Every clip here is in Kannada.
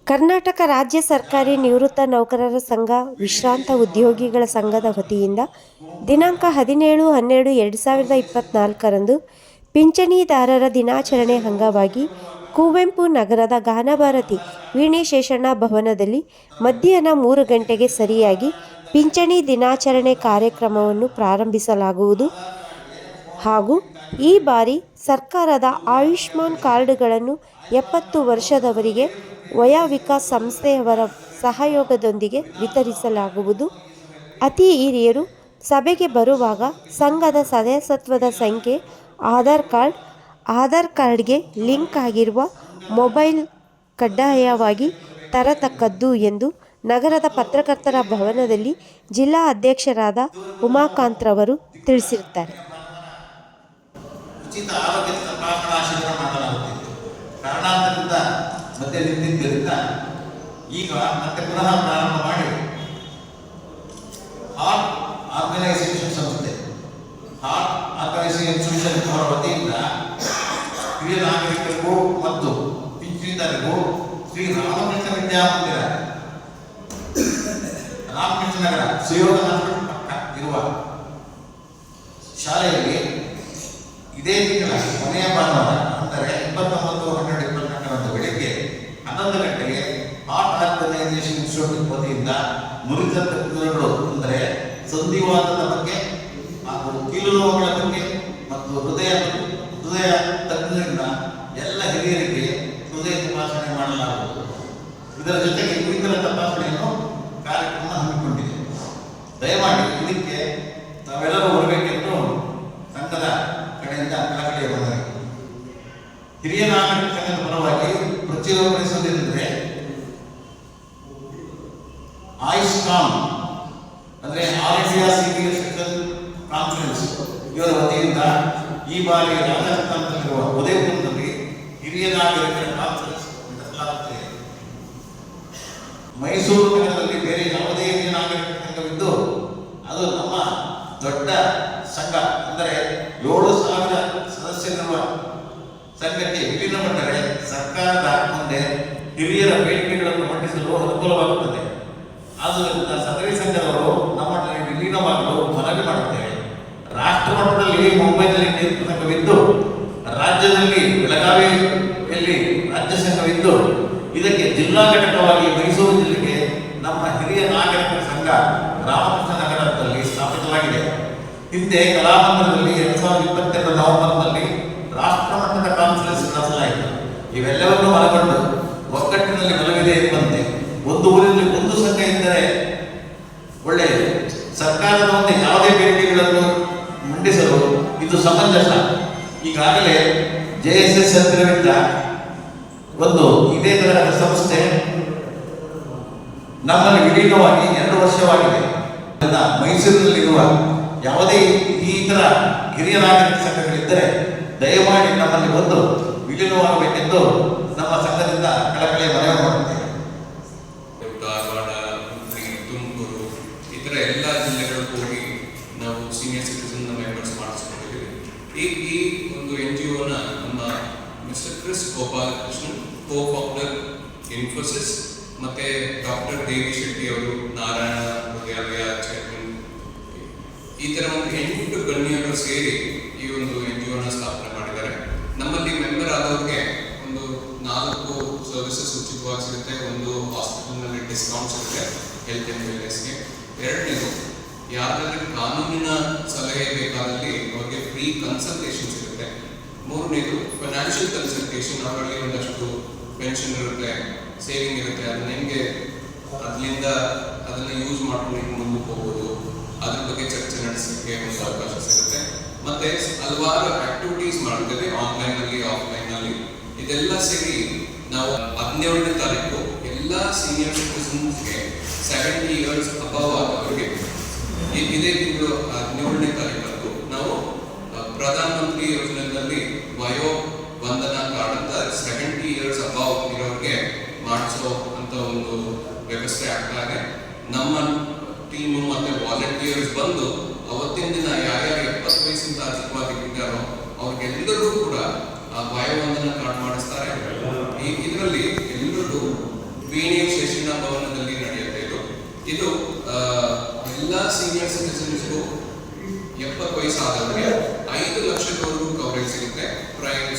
ಕರ್ನಾಟಕ ರಾಜ್ಯ ಸರ್ಕಾರಿ ನಿವೃತ್ತ ನೌಕರರ ಸಂಘ, ವಿಶ್ರಾಂತ ಉದ್ಯೋಗಿಗಳ ಸಂಘದ ವತಿಯಿಂದ ದಿನಾಂಕ 17-12-2024ರಂದು ಪಿಂಚಣಿದಾರರ ದಿನಾಚರಣೆ ಅಂಗವಾಗಿ ಕುವೆಂಪು ನಗರದ ಗಾನಭಾರತಿ ವೀಣೆ ಶೇಷಣ್ಣ ಭವನದಲ್ಲಿ ಮಧ್ಯಾಹ್ನ 3 ಗಂಟೆಗೆ ಸರಿಯಾಗಿ ಪಿಂಚಣಿ ದಿನಾಚರಣೆ ಕಾರ್ಯಕ್ರಮವನ್ನು ಪ್ರಾರಂಭಿಸಲಾಗುವುದು ಹಾಗೂ ಈ ಬಾರಿ ಸರ್ಕಾರದ ಆಯುಷ್ಮಾನ್ ಕಾರ್ಡ್ಗಳನ್ನು 70 ವರ್ಷದವರಿಗೆ ವಯೋವಿಕಾಸ್ ಸಂಸ್ಥೆಯವರ ಸಹಯೋಗದೊಂದಿಗೆ ವಿತರಿಸಲಾಗುವುದು. ಅತಿ ಹಿರಿಯರು ಸಭೆಗೆ ಬರುವಾಗ ಸಂಘದ ಸದಸ್ಯತ್ವದ ಸಂಖ್ಯೆ, ಆಧಾರ್ ಕಾರ್ಡ್ಗೆ ಲಿಂಕ್ ಆಗಿರುವ ಮೊಬೈಲ್ ಕಡ್ಡಾಯವಾಗಿ ತರತಕ್ಕದ್ದು ಎಂದು ನಗರದ ಪತ್ರಕರ್ತರ ಭವನದಲ್ಲಿ ಜಿಲ್ಲಾ ಅಧ್ಯಕ್ಷರಾದ ಉಮಾಕಾಂತ್ರವರು ತಿಳಿಸಿರುತ್ತಾರೆ. ಉಚಿತ ಆರೋಗ್ಯ ತಪಾಸಣಾ ಶಿಬಿರ ಮಾಡಲಾಗುತ್ತಿತ್ತು. ಕಾರಣಾಂತರದಿಂದ ಮತ್ತೆ ನಿಂತಿದ್ದರಿಂದ ಈಗ ಮತ್ತೆ ಪುನಃ ಪ್ರಾರಂಭ ಮಾಡಿ ಹಾರ್ಟ್ ಆರ್ಗನೈಸೇಷನ್ ಸಂಸ್ಥೆ, ಹಾರ್ಟ್ ಆರ್ಗನೈಸೇಷನ್ ಅವರ ವತಿಯಿಂದ ಹಿರಿಯ ನಾಗರಿಕರಿಗೂ ಮತ್ತು ಪಿಂಚಣಿದಾರರಿಗೂ ಶ್ರೀ ರಾಮಕೃಷ್ಣ ವಿದ್ಯಾಮಂದಿರ, ರಾಮಕೃಷ್ಣ ನಗರ ಸುಯೋಗ ಪಕ್ಕ ಇರುವ ಶಾಲೆಯಲ್ಲಿ ಇದೇ ತಿಂಗಳ ಕೊನೆಯ ಭಾನುವಾರ ಅಂದರೆ 29/12/24 ಬೆಳಿಗ್ಗೆ 11 ಗಂಟೆಗೆ ಹಾರ್ಟ್ ಆರ್ಗನೈಸೇಷನ್ ಇನ್ಸ್ಟಿಟ್ಯೂಟ್ ವತಿಯಿಂದ ನುರಿತ ತಜ್ಞರುಗಳು ಅಂದರೆ ಸಂಧಿವಾತದ ಬಗ್ಗೆ ಹಾಗೂ ಕೀಲು ನೋವುಗಳ ಬಗ್ಗೆ ಮತ್ತು ಹೃದಯ ತಜ್ಞರಿಂದ ಎಲ್ಲ ಹಿರಿಯರಿಗೆ ಹೃದಯ ತಪಾಸಣೆ ಮಾಡಲಾಗುವುದು. ಇದರ ಜೊತೆಗೆ ಇನ್ನಿತರ ತಪಾಸಣೆಯನ್ನು ಕಾರ್ಯಕ್ರಮ ಹಮ್ಮಿಕೊಂಡಿದೆ. ದಯಮಾಡಿ ಇದಕ್ಕೆ ತಾವೆಲ್ಲರೂ ಬರಬೇಕೆಂದು ಸಂಘದ ಕಡೆಯಿಂದ ಕಳಕಳಿಯ ಬಂದರೆ ಹಿರಿಯ ನಾಗರಿಕ ಸಂಘದ ಪರವಾಗಿ ಪ್ರಚುರಪಡಿಸುವುದೆಂದರೆ ಆಯುಷ್ಮಾನ್ ಅಂದರೆ all India senior citizen conference ಇವರ ವತಿಯಿಂದ ಈ ಬಾರಿ ರಾಜಸ್ಥಾನದಲ್ಲಿರುವ ಉದಯಪುರದಲ್ಲಿ ಹಿರಿಯ ನಾಗರಿಕರ ಕಾನ್ಫರೆನ್ಸ್ ನಡೆಸಲಾಗುತ್ತದೆ. ಮೈಸೂರು ನಗರದಲ್ಲಿ ಬೇರೆ ಯಾವುದೇ ಹಿರಿಯ ನಾಗರಿಕರ ಸಂಘವಿದ್ದು ಅದು ನಮ್ಮ ದೊಡ್ಡ ಸಂಘ ಅಂದರೆ 7,000 ಸದಸ್ಯರಿರುವ ಸಂಘಕ್ಕೆ ವಿಲೀನಗೊಂಡರೆ ಸರ್ಕಾರದ ಮುಂದೆ ಹಿರಿಯರ ಬೇಡಿಕೆಗಳನ್ನು ಮಂಡಿಸಲು ಅನುಕೂಲವಾಗುತ್ತದೆ. ಆದ್ದರಿಂದ ಸದರಿ ಸಂಘದವರು ನಮ್ಮಲ್ಲಿ ವಿಲೀನವಾಗಲು ಮನವಿ ಮಾಡುತ್ತೇವೆ. ರಾಷ್ಟ್ರ ಮಟ್ಟದಲ್ಲಿ ಮುಂಬೈನಲ್ಲಿ ಸಂಘವಿದ್ದು, ರಾಜ್ಯದಲ್ಲಿ ಬೆಳಗಾವಿಯಲ್ಲಿ ರಾಜ್ಯ ಸಂಘವಿದ್ದು, ಇದಕ್ಕೆ ಜಿಲ್ಲಾ ಘಟಕವಾಗಿ ಮೈಸೂರು ಜಿಲ್ಲೆಗೆ ನಮ್ಮ ಹಿರಿಯ ನಾಗರಿಕರ ಸಂಘ ರಾಮಕೃಷ್ಣ ನಗರದಲ್ಲಿ ಸ್ಥಾಪಿತವಾಗಿದೆ. ಹಿಂದೆ ಕಲಾಮಂದಿರದಲ್ಲಿ 2022 ನವೆಂಬರ್ನಲ್ಲಿ ರಾಷ್ಟ್ರ ಮಟ್ಟದ ಕಾನ್ಫರೆನ್ಸ್ ನಡೆಸಲಾಯಿತು. ಇವೆಲ್ಲವನ್ನೂ ಒಳಗೊಂಡು ಒಗ್ಗಟ್ಟಿನಲ್ಲಿ ಬಲವಿದೆ ಎಂಬಂತೆ ಒಂದು ಊರಿನಲ್ಲಿ ಒಂದು ಸಂಘ ಇದ್ದರೆ ಒಳ್ಳೆಯದು. ಸರ್ಕಾರದ ಮುಂದೆ ಯಾವುದೇ ಬೇಡಿಕೆಗಳನ್ನು ಮಂಡಿಸಲು ಇದು ಸಮಂಜಸ. ಈಗಾಗಲೇ JSS ಹತ್ತಿರವಿದ್ದ ಒಂದು ಇದೇ ತರಹದ ಸಂಸ್ಥೆ ನಮ್ಮಲ್ಲಿ ವಿಲೀನವಾಗಿ 2 ವರ್ಷವಾಗಿದೆ. ಮೈಸೂರಿನಲ್ಲಿರುವ ಯಾವುದೇ ಈ ತರ ಹಿರಿಯ ನಾಗರಿಕ ಸಂಘಗಳಿದ್ದರೆ ದಯಮಾಡಿ ನಮ್ಮಲ್ಲಿ ಬಂದು ವಿಲೀನವಾಗಬೇಕೆಂದು ನಮ್ಮ ಸಂಘದಿಂದ ಕಳಕಳಿಯ ಮನವಿ ಮಾಡುತ್ತೇವೆ. ಧಾರವಾಡ, ಹುಬ್ಬಳ್ಳಿ, ತುಮಕೂರು ಇತರ ಎಲ್ಲ ಜಿಲ್ಲೆಗಳಿಗೂ ಹೋಗಿ ನಾವು ಸೀನಿಯರ್ ಸಿಟಿಸನ್ ಮೆಂಬರ್ಸ್ ಮಾಡಿಸ್ಕೊಂಡಿದ್ದೀವಿ. ಈ ಒಂದು NGOನ ನಮ್ಮ ಮಿಸ್ಟರ್ ಕ್ರಿಸ್ ಗೋಪಾಲಕೃಷ್ಣನ್, ಕೋ-ಫೌಂಡರ್ ಇನ್ಫೋಸಿಸ್, ಮತ್ತೆ ಡಾಕ್ಟರ್ ದೇವಿ ಶೆಟ್ಟಿ ಅವರು ನಾರಾಯಣ ಹೃದಯಾಲಯ ಚೇರ್ಮನ್, ಈ ತರ ಒಂದು 8 ಗಣ್ಯರು ಸೇರಿ ಈ ಒಂದು NGOನ ಸ್ಥಾಪನೆ ಮಾಡಿದ್ದಾರೆ. ನಮ್ಮಲ್ಲಿ ಮೆಂಬರ್ ಆದವ್ರಿಗೆ ಒಂದು 4 ಸರ್ವಿಸಸ್ ಉಚಿತವಾಗಿ ಸಿಗುತ್ತೆ. ಒಂದು ಹಾಸ್ಪಿಟಲ್ನಲ್ಲಿ ಡಿಸ್ಕೌಂಟ್ ಸಿಗುತ್ತೆ ಹೆಲ್ತ್ ಅಂಡ್ ವೆಲ್ನೆಸ್ಗೆ. 2ನೇದು ಯಾರಾದ್ರೂ ಕಾನೂನಿನ ಸಲಹೆ ಬೇಕಾದಲ್ಲಿ ಅವ್ರಿಗೆ ಫ್ರೀ ಕನ್ಸಲ್ಟೇಷನ್ ಸಿಗುತ್ತೆ. 3ನೇದು ಫೈನಾನ್ಷಿಯಲ್ ಕನ್ಸಲ್ಟೇಷನ್, ಅವರಲ್ಲಿ ಒಂದಷ್ಟು ಪೆನ್ಷನ್ ಇರುತ್ತೆ, ಸೇವಿಂಗ್ ಇರುತ್ತೆ, ಅದನ್ನ ಹೆಂಗೆ ಅದನ್ನ ಯೂಸ್ ಮಾಡ್ಕೊಂಡು ಹಿಂಗೆ ಮುಂದಕ್ಕೆ ಹೋಗ್ಬೋದು, ಅದ್ರ ಬಗ್ಗೆ ಚರ್ಚೆ ನಡೆಸಲಿಕ್ಕೆ ಒಂದು ಅವಕಾಶ ಸಿಗುತ್ತೆ. ಮತ್ತೆ ಹಲವಾರು ಆಕ್ಟಿವಿಟೀಸ್ ಮಾಡ್ತೇವೆ ಆನ್ಲೈನ್ ನಲ್ಲಿ, ಆಫ್ಲೈನ್ ನಲ್ಲಿ. ಇದೆಲ್ಲ ಸೇರಿ ನಾವು 17ನೇ ತಾರೀಕು ಎಲ್ಲ ಸೀನಿಯರ್ ಸಿಟಿಸನ್ಸ್ಗೆ 70 ಇಯರ್ಸ್ ಅಬವ್ ಆದವರಿಗೆ ಇದೇ ತಿಂಗಳು 17ನೇ ತಾರೀಕಂದು ನಾವು ಪ್ರಧಾನ ಮಂತ್ರಿ ಯೋಜನೆಯಲ್ಲಿ ವಯೋ ವಂದನಾ ಕಾರ್ಡ್ ಅಂತ 70 ಇಯರ್ಸ್ ಅಬವ್ ಇರೋರಿಗೆ ಮಾಡಿಸೋ ಅಂತ ಒಂದು ವ್ಯವಸ್ಥೆ ಆಗ್ತಾ ಇದೆ. ನಮ್ಮ ಟೀಮು ಮತ್ತೆ ವಾಲಂಟಿಯರ್ಸ್ ಬಂದು ಅವತ್ತಿನ ದಿನ ಯಾರ್ಯಾರು 70 ವಯಸ್ಸಿಂದ ಅಧಿಕವಾಗಿದ್ದಾರೋ ಅವ್ರಿಗೆಲ್ಲರೂ ಕೂಡ ವಯೋವಂದನ ಕಾರ್ಡ್ ಮಾಡಿಸ್ತಾರೆ. ಇದರಲ್ಲಿ ಎಲ್ಲರೂ ಭವನದಲ್ಲಿ ನಡೆಯುತ್ತೆ. ಇದು ಎಲ್ಲ ಸೀನಿಯರ್ ಸಿಟಿಸನ್ಸ್ಗೂ 70 ವಯಸ್ಸಾದವರಿಗೆ 5 ಲಕ್ಷದವರೆಗೂ ಕವರೇಜ್ ಸಿಗುತ್ತೆ.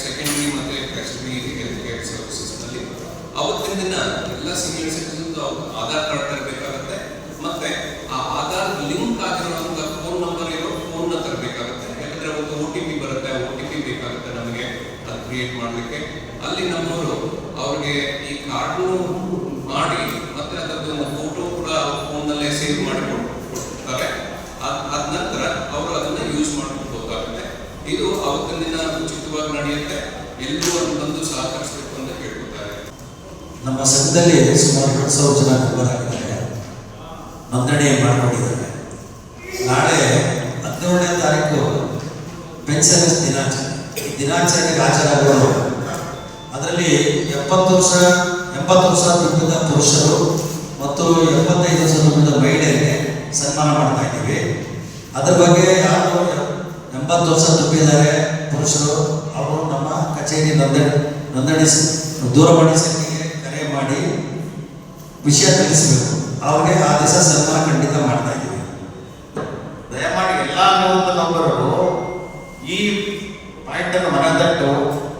ಸೆಕೆಂಡರಿ ಮತ್ತು ಟೆರ್ಷರಿ ಹೆಲ್ತ್ ಕೇರ್ ಸರ್ವಿಸಸ್ನಲ್ಲಿ ಅವತ್ತಿನ ದಿನ ಎಲ್ಲ ಸೀನಿಯರ್ ಸಿಟಿಸನ್ಸ್ ಆಧಾರ್ ಕಾರ್ಡ್ ತರಬೇಕಾಗುತ್ತೆ. ಮತ್ತೆ ಆ ಆಧಾರ್ ಲಿಂಕ್ ಆಗಿರುವಂಥ ಫೋನ್ ನಂಬರ್ ಇರೋ ಫೋನ್ನ ತರಬೇಕಾಗುತ್ತೆ. ಯಾಕಂದ್ರೆ ಒಂದು OTP ಬರುತ್ತೆ, OTP ಬೇಕಾಗುತ್ತೆ ನಮಗೆ ಅದು ಕ್ರಿಯೇಟ್ ಮಾಡಲಿಕ್ಕೆ. ಅಲ್ಲಿ ನಮ್ಮವರು ಅವ್ರಿಗೆ ಈ ಕಾರ್ಡ್ನು ಮಾಡಿ ಮತ್ತೆ ಅದರದ್ದು ಒಂದು ಫೋಟೋ ಕೂಡ ಫೋನ್ನಲ್ಲೇ ಸೇವ್ ಮಾಡಿ ಕೊಡ್ತಾರೆ. ಅದ ನಂತರ ಅವರು ಅದನ್ನ ಯೂಸ್ ಮಾಡ್ಕೋಬೇಕಾಗುತ್ತೆ. ಇದು ಅವತ್ತಿನ ದಿನ ಉಚಿತವಾಗಿ ನಡೆಯುತ್ತೆ. ಎಲ್ಲರೂ ಅದನ್ನು ಬಂದು ಸಹಕರಿಸಬೇಕು ಅಂತ ಕೇಳ್ಕೊತಾರೆ. ನಮ್ಮ ಸಂಘದಲ್ಲಿ ಸುಮಾರು 2,000 ಜನ ಮೆಂಬರ್ ಆಗಿದ್ದಾರೆ, ನೋಂದಣಿ ಮಾಡಿಕೊಂಡಿದ್ದಾರೆ. ನಾಳೆ 17ನೇ ತಾರೀಕು ಪೆನ್ಷನರ್ಸ್ ದಿನಾಚರಣೆಗೆ ಹಾಜರಾಗುವರು. ಅದರಲ್ಲಿ 80 ವರ್ಷ ತುಂಬಿದ ಪುರುಷರು ಮತ್ತು 75 ವರ್ಷ ತುಂಬಿದ ಮಹಿಳೆಯರಿಗೆ ಸನ್ಮಾನ ಮಾಡ್ತಾ ಇದ್ದೀವಿ. ಅದ್ರ ಬಗ್ಗೆ ಯಾರು 80 ವರ್ಷ ತುಂಬಿದ್ದಾರೆ ಪುರುಷರು, ಅವರು ನಮ್ಮ ಕಚೇರಿ ನೋಂದಣಿ ದೂರವಾಣಿ ಸಂಖ್ಯೆಗೆ ಕರೆ ಮಾಡಿ ವಿಷಯ ತಿಳಿಸಬೇಕು. ಅವ್ರಿಗೆ ಆ ದಿವಸ ಸನ್ಮಾನ ಖಂಡಿತ ಮಾಡ್ತಾ ಇದ್ದೀವಿ. ದಯಮಾಡಿ ಎಲ್ಲ ನಿವೃತ್ತ ನೌಕರರು ಈ ಪಾಯಿಂಟನ್ನು ಮನದಟ್ಟು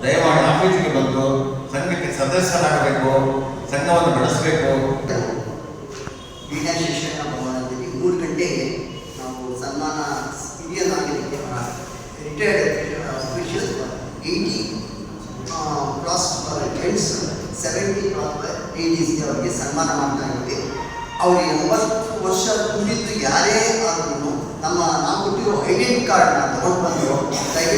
ದಯಮಾಡಿ ಆಫೀಸಿಗೆ ಬಂದು ಸಂಘಕ್ಕೆ ಸದಸ್ಯರಾಗಬೇಕು, ಸಂಘವನ್ನು ಬೆಳೆಸಬೇಕು. ಕ್ರೀಡಾ ಶಿಕ್ಷಣ ಭವನದಲ್ಲಿ 3 ಗಂಟೆಗೆ ನಾವು ಸನ್ಮಾನ ಹಿರಿಯ ನಾಗರಿಕ retired official 80 cross gents 70 cross ಲೇಡೀಸ್ಗೆ ಅವರಿಗೆ ಸನ್ಮಾನ ಮಾಡ್ತಾ ಇದ್ದೀವಿ. ಅವ್ರಿಗೆ 80 ವರ್ಷ ತುಂಬಿದ್ದು ಯಾರೇ ಆದ್ರೂ ನಾವು ಕೊಟ್ಟಿರೋ ಐಡೆಂಟಿ ಕಾರ್ಡ್ನ ತಗೊಂಡು ಬಂದು ದಯವಿಟ್ಟು